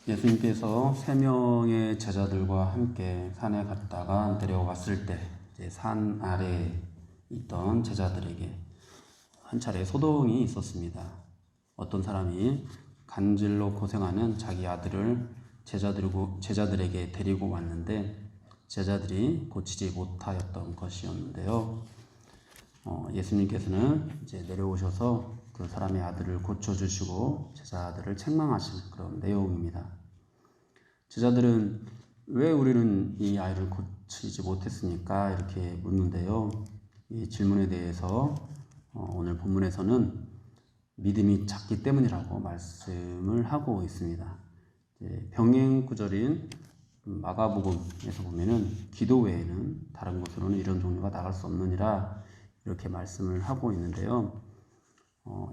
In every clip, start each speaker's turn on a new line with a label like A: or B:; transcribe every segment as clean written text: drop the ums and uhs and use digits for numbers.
A: 예수님께서 세 명의 제자들과 함께 산에 갔다가 내려왔을 때 이제 산 아래에 있던 제자들에게 한 차례 소동이 있었습니다. 어떤 사람이 간질로 고생하는 자기 아들을 제자들에게 데리고 왔는데 제자들이 고치지 못하였던 것이었는데요. 예수님께서는 이제 내려오셔서 그 사람의 아들을 고쳐주시고 제자들을 책망하시는 그런 내용입니다. 제자들은 왜 우리는 이 아이를 고치지 못했습니까? 이렇게 묻는데요. 이 질문에 대해서 오늘 본문에서는 믿음이 작기 때문이라고 말씀을 하고 있습니다. 병행 구절인 마가복음에서 보면은 기도 외에는 다른 곳으로는 이런 종류가 나갈 수 없느니라 이렇게 말씀을 하고 있는데요.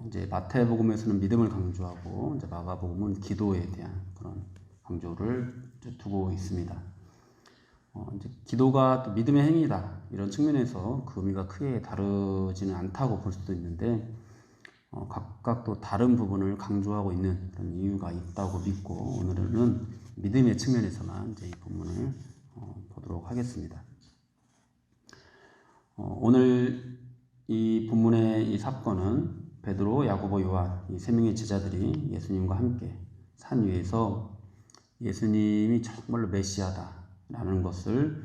A: 이제 마태복음에서는 믿음을 강조하고 이제 마가복음은 기도에 대한 그런 강조를 두고 있습니다. 이제 기도가 또 믿음의 행위다 이런 측면에서 그 의미가 크게 다르지는 않다고 볼 수도 있는데 각각 또 다른 부분을 강조하고 있는 그런 이유가 있다고 믿고 오늘은 믿음의 측면에서만 이제 이 본문을 보도록 하겠습니다. 오늘 이 본문의 이 사건은 베드로, 야고보, 요한 이 세 명의 제자들이 예수님과 함께 산 위에서 예수님이 정말로 메시아다라는 것을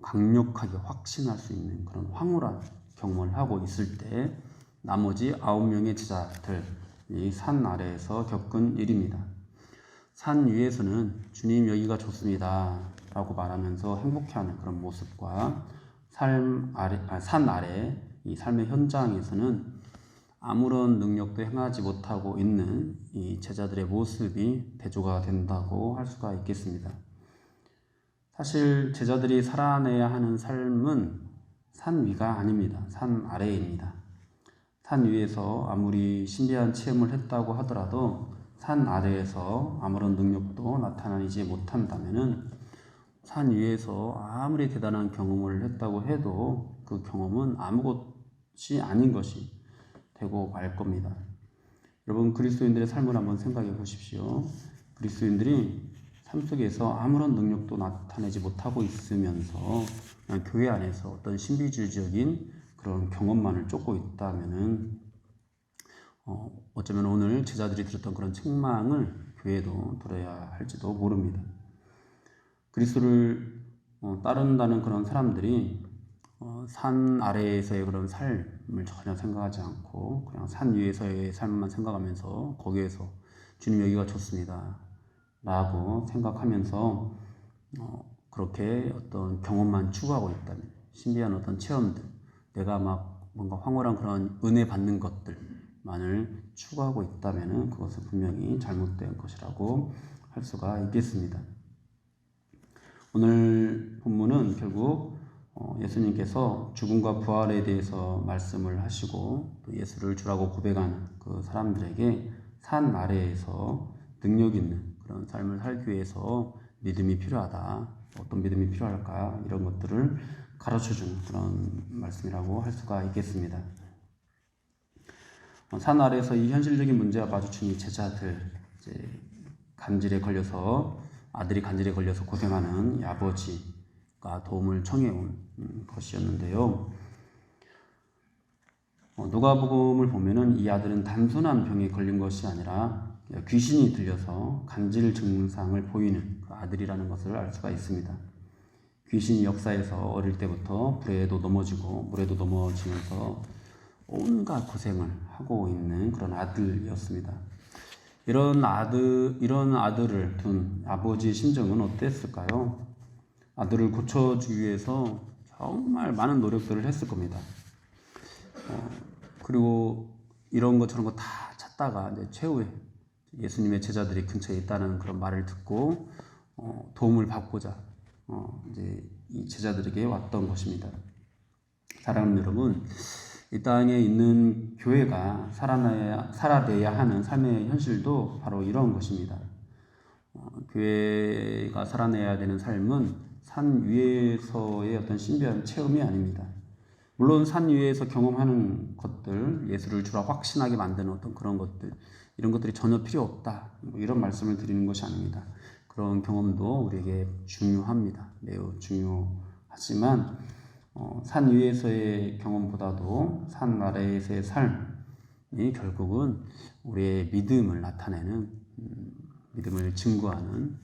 A: 강력하게 확신할 수 있는 그런 황홀한 경험을 하고 있을 때 나머지 9명의 제자들이 산 아래에서 겪은 일입니다. 산 위에서는 주님 여기가 좋습니다 라고 말하면서 행복해하는 그런 모습과 산 아래 이 삶의 현장에서는 아무런 능력도 행하지 못하고 있는 이 제자들의 모습이 대조가 된다고 할 수가 있겠습니다. 사실 제자들이 살아내야 하는 삶은 산 위가 아닙니다. 산 아래입니다. 산 위에서 아무리 신비한 체험을 했다고 하더라도 산 아래에서 아무런 능력도 나타나지 못한다면은 산 위에서 아무리 대단한 경험을 했다고 해도 그 경험은 아무것이 아닌 것이 되고 말 겁니다. 여러분 그리스도인들의 삶을 한번 생각해 보십시오. 그리스도인들이 삶 속에서 아무런 능력도 나타내지 못하고 있으면서 그냥 교회 안에서 어떤 신비주의적인 그런 경험만을 쫓고 있다면은 어쩌면 오늘 제자들이 들었던 그런 책망을 교회도 들어야 할지도 모릅니다. 그리스도를 따른다는 그런 사람들이 산 아래에서의 그런 삶을 전혀 생각하지 않고 그냥 산 위에서의 삶만 생각하면서 거기에서 주님 여기가 좋습니다 라고 생각하면서 그렇게 어떤 경험만 추구하고 있다면 신비한 어떤 체험들 내가 막 뭔가 황홀한 그런 은혜 받는 것들만을 추구하고 있다면 그것은 분명히 잘못된 것이라고 할 수가 있겠습니다. 오늘 본문은 결국 예수님께서 죽음과 부활에 대해서 말씀을 하시고 또 예수를 주라고 고백하는 그 사람들에게 산 아래에서 능력 있는 그런 삶을 살기 위해서 믿음이 필요하다. 어떤 믿음이 필요할까? 이런 것들을 가르쳐주는 그런 말씀이라고 할 수가 있겠습니다. 산 아래에서 이 현실적인 문제와 마주친 이 제자들, 이제 아들이 간질에 걸려서 고생하는 이 아버지가 도움을 청해온 것이었는데요. 누가복음을 보면은 이 아들은 단순한 병에 걸린 것이 아니라 귀신이 들려서 간질 증상을 보이는 그 아들이라는 것을 알 수가 있습니다. 귀신이 역사에서 어릴 때부터 불에도 넘어지고 물에도 넘어지면서 온갖 고생을 하고 있는 그런 아들이었습니다. 이런 아들을 둔 아버지의 심정은 어땠을까요? 아들을 고쳐주기 위해서 정말 많은 노력들을 했을 겁니다. 그리고 이런 거 저런 거 다 찾다가 이제 최후에 예수님의 제자들이 근처에 있다는 그런 말을 듣고 도움을 받고자 이제 이 제자들에게 왔던 것입니다. 사랑하는 여러분, 이 땅에 있는 교회가 살아내야 하는 삶의 현실도 바로 이런 것입니다. 교회가 살아내야 되는 삶은 산 위에서의 어떤 신비한 체험이 아닙니다. 물론 산 위에서 경험하는 것들, 예수를 주라 확신하게 만드는 어떤 그런 것들, 이런 것들이 전혀 필요 없다. 뭐 이런 말씀을 드리는 것이 아닙니다. 그런 경험도 우리에게 중요합니다. 매우 중요하지만 산 위에서의 경험보다도 산 아래에서의 삶이 결국은 우리의 믿음을 나타내는 믿음을 증거하는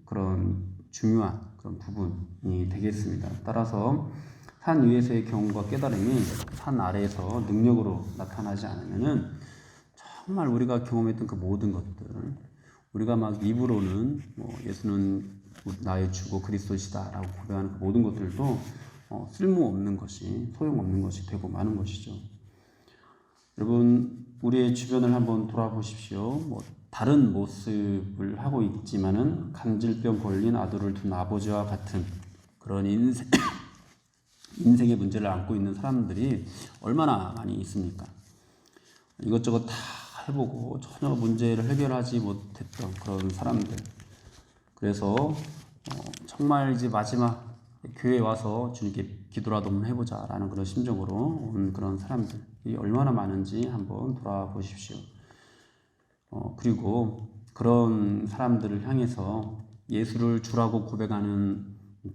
A: 그런 중요한 그런 부분이 되겠습니다. 따라서 산 위에서의 경험과 깨달음이 산 아래에서 능력으로 나타나지 않으면은 정말 우리가 경험했던 그 모든 것들, 우리가 막 입으로는 예수는 나의 주고 그리스도시다라고 고백하는 그 모든 것들도 쓸모없는 것이, 소용없는 것이 되고 마는 것이죠. 여러분, 우리의 주변을 한번 돌아보십시오. 다른 모습을 하고 있지만은 간질병 걸린 아들을 둔 아버지와 같은 그런 인생의 문제를 안고 있는 사람들이 얼마나 많이 있습니까? 이것저것 다 해보고 전혀 문제를 해결하지 못했던 그런 사람들. 그래서 정말 이제 마지막 교회에 와서 주님께 기도라도 한번 해보자라는 그런 심정으로 온 그런 사람들이 얼마나 많은지 한번 돌아보십시오. 그리고 그런 사람들을 향해서 예수를 주라고 고백하는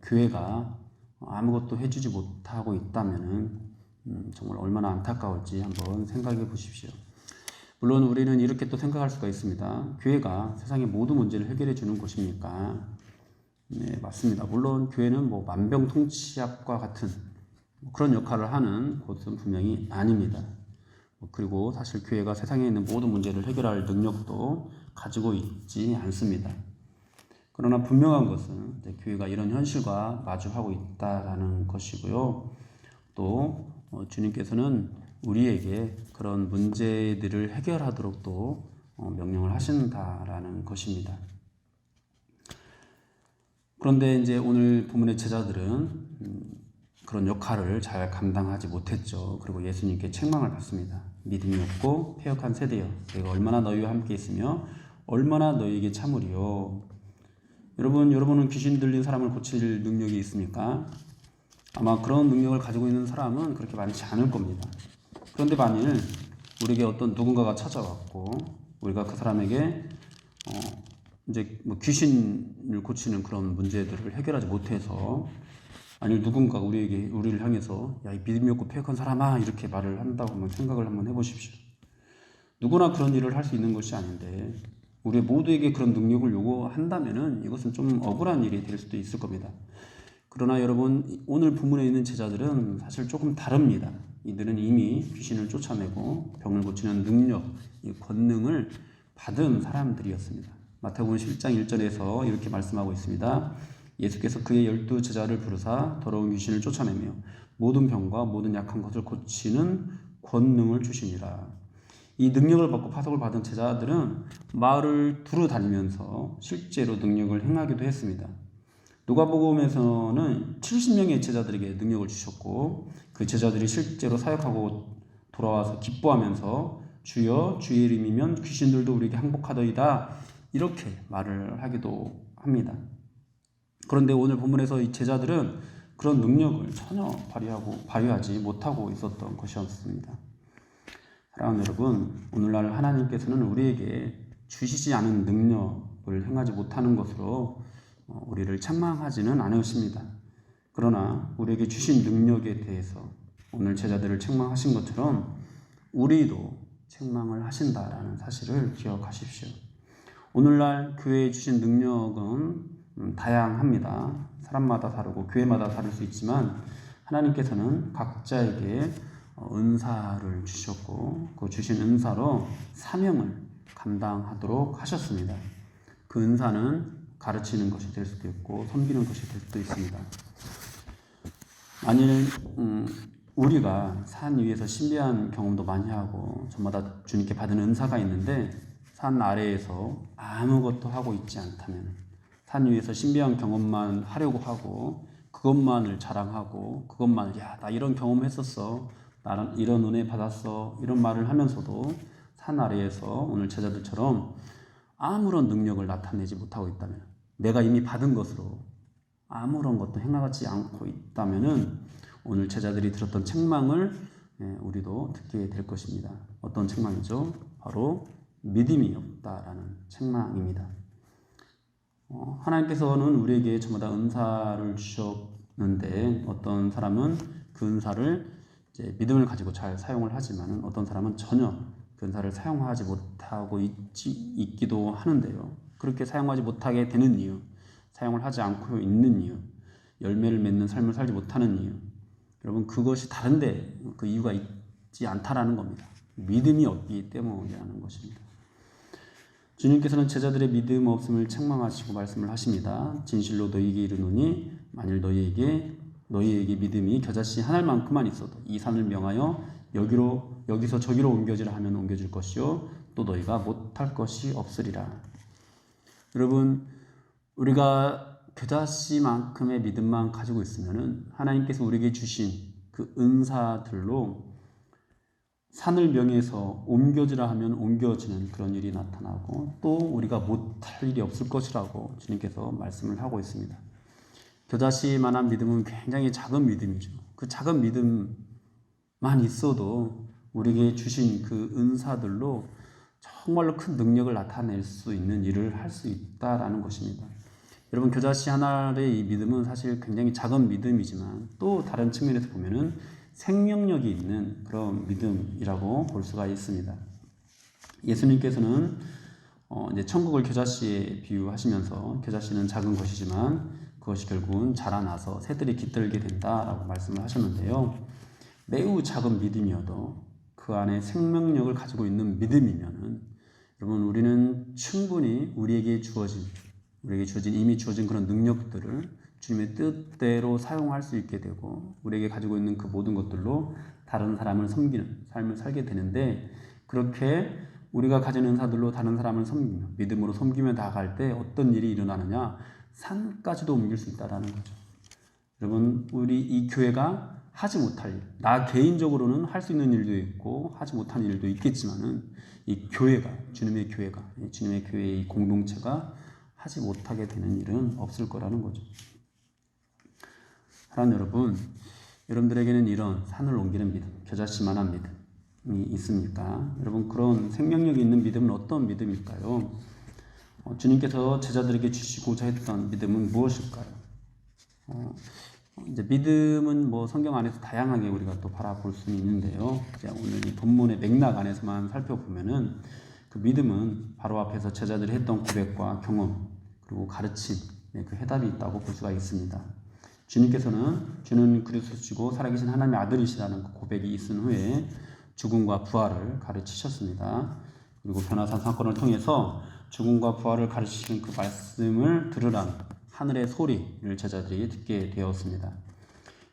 A: 교회가 아무것도 해주지 못하고 있다면 정말 얼마나 안타까울지 한번 생각해 보십시오. 물론 우리는 이렇게 또 생각할 수가 있습니다. 교회가 세상의 모든 문제를 해결해 주는 곳입니까? 네, 맞습니다. 물론 교회는 만병통치약과 같은 그런 역할을 하는 곳은 분명히 아닙니다. 그리고 사실 교회가 세상에 있는 모든 문제를 해결할 능력도 가지고 있지 않습니다. 그러나 분명한 것은 교회가 이런 현실과 마주하고 있다라는 것이고요. 또 주님께서는 우리에게 그런 문제들을 해결하도록 또 명령을 하신다라는 것입니다. 그런데 이제 오늘 본문의 제자들은 그런 역할을 잘 감당하지 못했죠. 그리고 예수님께 책망을 받습니다. 믿음이 없고 패역한 세대여, 내가 얼마나 너희와 함께 있으며 얼마나 너희에게 참으리요. 여러분은 귀신 들린 사람을 고칠 능력이 있습니까? 아마 그런 능력을 가지고 있는 사람은 그렇게 많지 않을 겁니다. 그런데 만일 우리에게 어떤 누군가가 찾아왔고 우리가 그 사람에게 이제 귀신을 고치는 그런 문제들을 해결하지 못해서 아니 누군가가 우리를 향해서 야, 이 믿음이 없고 패역한 사람아 이렇게 말을 한다고 한번 생각을 한번 해보십시오. 누구나 그런 일을 할 수 있는 것이 아닌데 우리 모두에게 그런 능력을 요구한다면은 이것은 좀 억울한 일이 될 수도 있을 겁니다. 그러나 여러분, 오늘 본문에 있는 제자들은 사실 조금 다릅니다. 이들은 이미 귀신을 쫓아내고 병을 고치는 능력, 이 권능을 받은 사람들이었습니다. 마태복음 11장 1절에서 이렇게 말씀하고 있습니다. 예수께서 그의 12 제자를 부르사 더러운 귀신을 쫓아내며 모든 병과 모든 약한 것을 고치는 권능을 주시니라. 이 능력을 받고 파송을 받은 제자들은 마을을 두루 다니면서 실제로 능력을 행하기도 했습니다. 누가복음에서는 70명의 제자들에게 능력을 주셨고 그 제자들이 실제로 사역하고 돌아와서 기뻐하면서 주여 주의 이름이면 귀신들도 우리에게 항복하더이다 이렇게 말을 하기도 합니다. 그런데 오늘 본문에서 이 제자들은 그런 능력을 전혀 발휘하지 못하고 있었던 것이었습니다. 사랑하는 여러분, 오늘날 하나님께서는 우리에게 주시지 않은 능력을 행하지 못하는 것으로 우리를 책망하지는 않으십니다. 그러나 우리에게 주신 능력에 대해서 오늘 제자들을 책망하신 것처럼 우리도 책망을 하신다라는 사실을 기억하십시오. 오늘날 교회에 주신 능력은 다양합니다. 사람마다 다르고 교회마다 다를 수 있지만 하나님께서는 각자에게 은사를 주셨고 그 주신 은사로 사명을 감당하도록 하셨습니다. 그 은사는 가르치는 것이 될 수도 있고 섬기는 것이 될 수도 있습니다. 만일 우리가 산 위에서 신비한 경험도 많이 하고 저마다 주님께 받은 은사가 있는데 산 아래에서 아무것도 하고 있지 않다면 산 위에서 신비한 경험만 하려고 하고 그것만을 자랑하고 그것만을 야, 나 이런 경험 했었어, 나는 이런 은혜 받았어 이런 말을 하면서도 산 아래에서 오늘 제자들처럼 아무런 능력을 나타내지 못하고 있다면 내가 이미 받은 것으로 아무런 것도 행하지 않고 있다면은 오늘 제자들이 들었던 책망을 우리도 듣게 될 것입니다. 어떤 책망이죠? 바로 믿음이 없다라는 책망입니다. 하나님께서는 우리에게 전부 다 은사를 주셨는데 어떤 사람은 그 은사를 이제 믿음을 가지고 잘 사용을 하지만 어떤 사람은 전혀 그 은사를 사용하지 못하고 있기도 하는데요. 그렇게 사용하지 못하게 되는 이유, 사용을 하지 않고 있는 이유, 열매를 맺는 삶을 살지 못하는 이유, 여러분 그것이 다른데 그 이유가 있지 않다라는 겁니다. 믿음이 없기 때문이라는 것입니다. 주님께서는 제자들의 믿음 없음을 책망하시고 말씀을 하십니다. 진실로 너희에게 이르노니 만일 너희에게 믿음이 겨자씨 한 알만큼만 있어도 이 산을 명하여 여기서 저기로 옮겨지라 하면 옮겨질 것이요 또 너희가 못할 것이 없으리라. 여러분 우리가 겨자씨만큼의 믿음만 가지고 있으면은 하나님께서 우리에게 주신 그 은사들로 산을 명해서 옮겨지라 하면 옮겨지는 그런 일이 나타나고 또 우리가 못할 일이 없을 것이라고 주님께서 말씀을 하고 있습니다. 겨자씨만한 믿음은 굉장히 작은 믿음이죠. 그 작은 믿음만 있어도 우리에게 주신 그 은사들로 정말로 큰 능력을 나타낼 수 있는 일을 할 수 있다라는 것입니다. 여러분 겨자씨 하나의 이 믿음은 사실 굉장히 작은 믿음이지만 또 다른 측면에서 보면은 생명력이 있는 그런 믿음이라고 볼 수가 있습니다. 예수님께서는 이제 천국을 겨자씨에 비유하시면서 겨자씨는 작은 것이지만 그것이 결국은 자라나서 새들이 깃들게 된다라고 말씀을 하셨는데요. 매우 작은 믿음이어도 그 안에 생명력을 가지고 있는 믿음이면은 여러분 우리는 충분히 우리에게 주어진 이미 주어진 그런 능력들을 주님의 뜻대로 사용할 수 있게 되고 우리에게 가지고 있는 그 모든 것들로 다른 사람을 섬기는 삶을 살게 되는데 그렇게 우리가 가진 은사들로 다른 사람을 섬기며 믿음으로 섬기며 나아갈 때 어떤 일이 일어나느냐 산까지도 옮길 수 있다는 거죠. 여러분 우리 이 교회가 하지 못할 일, 나 개인적으로는 할 수 있는 일도 있고 하지 못한 일도 있겠지만은 이 교회가 주님의 교회의 이 공동체가 하지 못하게 되는 일은 없을 거라는 거죠. 사랑하는 여러분, 여러분들에게는 이런 산을 옮기는 믿음, 겨자씨만한 믿음이 있습니까? 여러분 그런 생명력이 있는 믿음은 어떤 믿음일까요? 주님께서 제자들에게 주시고자 했던 믿음은 무엇일까요? 이제 믿음은 뭐 성경 안에서 다양하게 우리가 또 바라볼 수는 있는데요. 이제 오늘 이 본문의 맥락 안에서만 살펴보면은 그 믿음은 바로 앞에서 제자들이 했던 고백과 경험 그리고 가르침, 그 해답이 있다고 볼 수가 있습니다. 주님께서는 주는 그리스도시고 살아계신 하나님의 아들이시라는 그 고백이 있은 후에 죽음과 부활을 가르치셨습니다. 그리고 변화산 사건을 통해서 죽음과 부활을 가르치시는 그 말씀을 들으라는 하늘의 소리를 제자들이 듣게 되었습니다.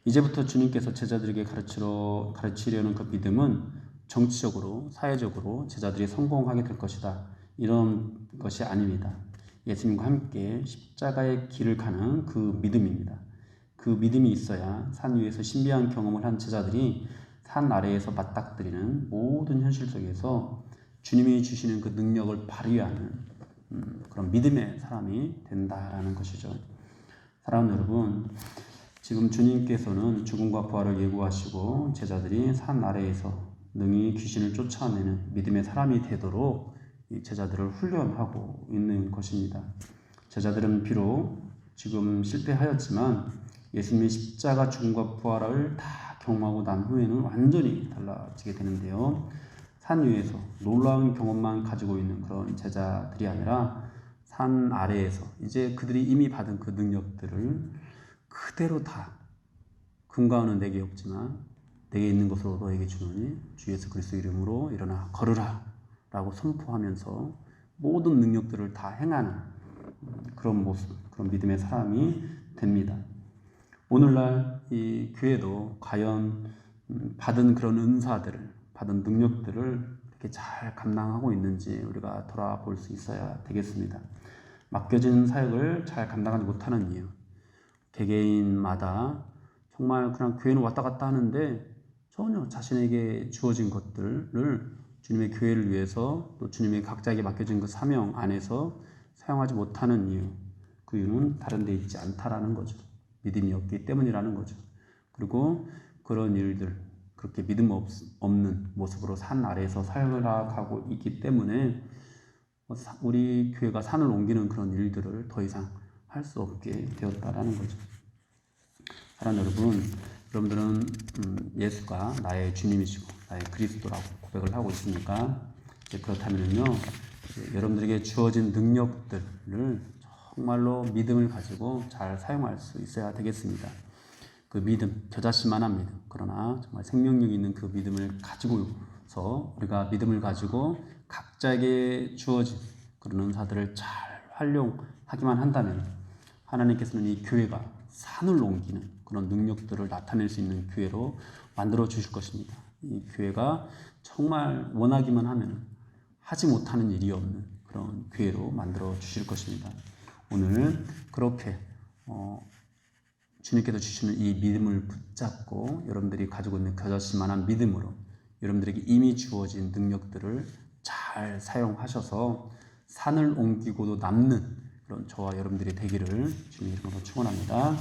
A: 이제부터 주님께서 제자들에게 가르치려는 그 믿음은 정치적으로, 사회적으로 제자들이 성공하게 될 것이다. 이런 것이 아닙니다. 예수님과 함께 십자가의 길을 가는 그 믿음입니다. 그 믿음이 있어야 산 위에서 신비한 경험을 한 제자들이 산 아래에서 맞닥뜨리는 모든 현실 속에서 주님이 주시는 그 능력을 발휘하는 그런 믿음의 사람이 된다라는 것이죠. 사랑하는 여러분, 지금 주님께서는 죽음과 부활을 예고하시고 제자들이 산 아래에서 능히 귀신을 쫓아내는 믿음의 사람이 되도록 이 제자들을 훈련하고 있는 것입니다. 제자들은 비록 지금 실패하였지만 예수님의 십자가 죽음과 부활을 다 경험하고 난 후에는 완전히 달라지게 되는데요. 산 위에서 놀라운 경험만 가지고 있는 그런 제자들이 아니라 산 아래에서 이제 그들이 이미 받은 그 능력들을 그대로 다 금과 은은 내게 없지만 내게 있는 것으로 너에게 주노니 주 예수 그리스도 이름으로 일어나 걸으라 라고 선포하면서 모든 능력들을 다 행하는 그런 모습, 그런 믿음의 사람이 됩니다. 오늘날 이 교회도 과연 받은 그런 은사들을, 받은 능력들을 이렇게 잘 감당하고 있는지 우리가 돌아볼 수 있어야 되겠습니다. 맡겨진 사역을 잘 감당하지 못하는 이유, 개개인마다 정말 그냥 교회는 왔다 갔다 하는데 전혀 자신에게 주어진 것들을 주님의 교회를 위해서 또 주님의 각자에게 맡겨진 그 사명 안에서 사용하지 못하는 이유, 그 이유는 다른 데 있지 않다라는 거죠. 믿음이 없기 때문이라는 거죠. 그리고 그런 일들, 그렇게 믿음 없는 모습으로 산 아래에서 살아가고 있기 때문에 우리 교회가 산을 옮기는 그런 일들을 더 이상 할 수 없게 되었다라는 거죠. 사랑하는 여러분, 여러분들은 예수가 나의 주님이시고 나의 그리스도라고 고백을 하고 있으니까 그렇다면요, 여러분들에게 주어진 능력들을 정말로 믿음을 가지고 잘 사용할 수 있어야 되겠습니다. 그 믿음, 겨자씨만한 믿음, 그러나 정말 생명력 있는 그 믿음을 가지고서 우리가 믿음을 가지고 각자에게 주어진 그런 은사들을 잘 활용하기만 한다면 하나님께서는 이 교회가 산을 옮기는 그런 능력들을 나타낼 수 있는 교회로 만들어 주실 것입니다. 이 교회가 정말 원하기만 하면 하지 못하는 일이 없는 그런 교회로 만들어 주실 것입니다. 오늘 그렇게 주님께서 주시는 이 믿음을 붙잡고 여러분들이 가지고 있는 겨자씨만한 믿음으로 여러분들에게 이미 주어진 능력들을 잘 사용하셔서 산을 옮기고도 남는 그런 저와 여러분들이 되기를 주님 이름으로 축원합니다.